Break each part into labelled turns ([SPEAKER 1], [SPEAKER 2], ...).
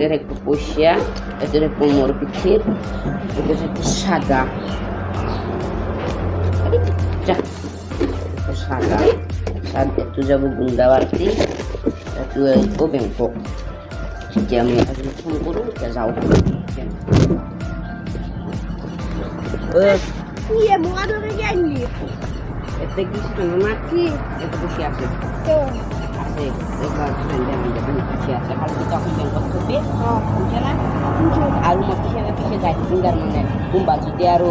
[SPEAKER 1] এটার একটু কষিয়া, এটার কোমর পিঠির, এটার একটু সাদা, সাদা একটু যাবো গুন্ডা বাড়তি, একটু ব্যাংকক যে আমি আসলে ফোন করবো যাও এতে কিছু নাকি এত খুশি আছে আছে এবার খুশি আছে কালকে তখন ব্যাংকক করবে বুঝছে না আরো মতো পিছিয়ে যায় সিঙ্গার মানে কুম্বা যদি আরো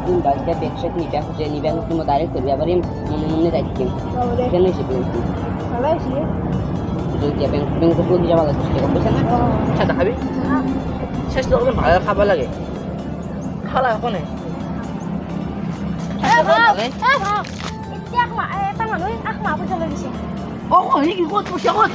[SPEAKER 1] কুম্বা যদি ব্যাগশেট নিবে খুঁজে নিবে তুমি ডাইরেক্ট করবে আবার মনে মনে যাচ্ছে কেন হিসেবে ব্যাংকক লোক যাওয়া লাগে বুঝছে না সাদা খাবি শেষ তো ভালো খাবার লাগে খাওয়া লাগে কোনে Oh, ini ikut ikut.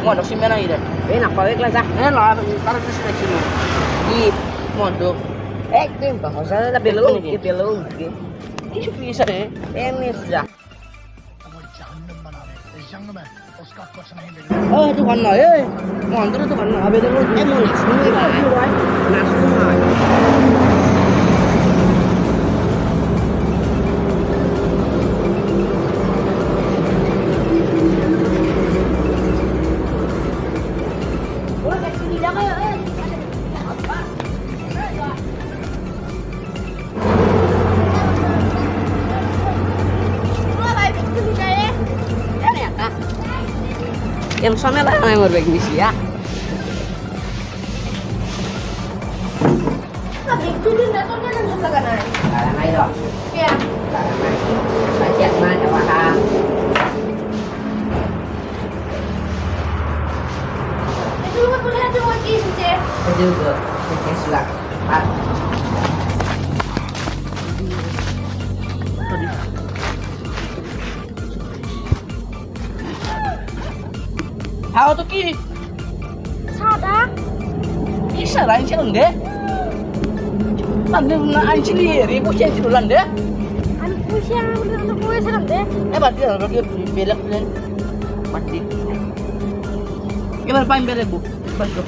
[SPEAKER 1] Mau sih mana ini? Nak pakai kelas ah? Lah, taruh di sini. Di mondok. Tim, bahasa ada belum, belum. Ini bisa deh. Ini sudah. Tôi còn nói ơi, còn tôi còn nói bây giờ em muốn xuống đi lại, là xuống hỏi. Em sana lah yang mau bagi misi ya. Tapi itu dia datang kan sudah kan naik. Sekarang naik dong. Iya. Sekarang naik. Bajak mana paham? Itu lu boleh ada lagi sih. Itu juga. Itu sudah. Hao tuh ki,
[SPEAKER 2] Sada.
[SPEAKER 1] Bisa lah ini deh. Nanti nak ini ribu sih itu deh.
[SPEAKER 2] Anak usia untuk gue serem deh.
[SPEAKER 1] Berarti kalau dia belak belak mati. Gimana paling belak bu? Bantu.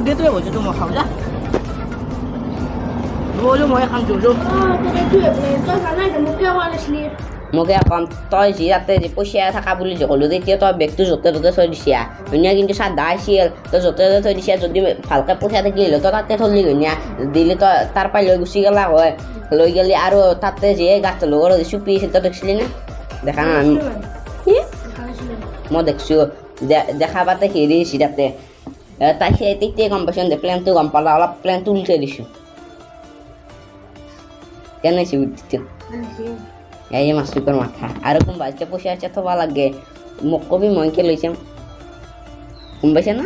[SPEAKER 1] Dia tuh ya bocor tuh mau kau dah. Dulu mau ya kan dulu.
[SPEAKER 2] Oh, itu ya, itu karena ada mungkin awalnya sendiri.
[SPEAKER 1] মোক এখন তই যি তাতে পইচা থকা বুলি যে ক'লো তেতিয়া তই বেগটো য'তে ত'তে থৈ দিছা ধুনীয়া কিন্তু চাদা আছিল তই য'তে ত'তে থৈ দিছা যদি ভালকৈ পইচা থাকিল তই তাতে থলি ধুনীয়া দিলে তই তাৰ পৰা লৈ গুচি গ'লা হয় লৈ গ'লি আৰু তাতে যি গাছটো লগৰ চুপি আছিল তই দেখিছিলি নে দেখা না আমি মই দেখিছোঁ দেখা পাতে হেৰি দিছি তাতে তাই সেই তেতিয়াই গম পাইছোঁ যে প্লেনটো গম পালা অলপ প্লেনটো উল্টাই দিছোঁ কেনেছে বুদ্ধিটো এই মাছটোৰ মাথা আৰু কোনোবা যেতিয়া পইচা থ'ব লাগে মোক কবি মই লৈছাম গম পাইছা না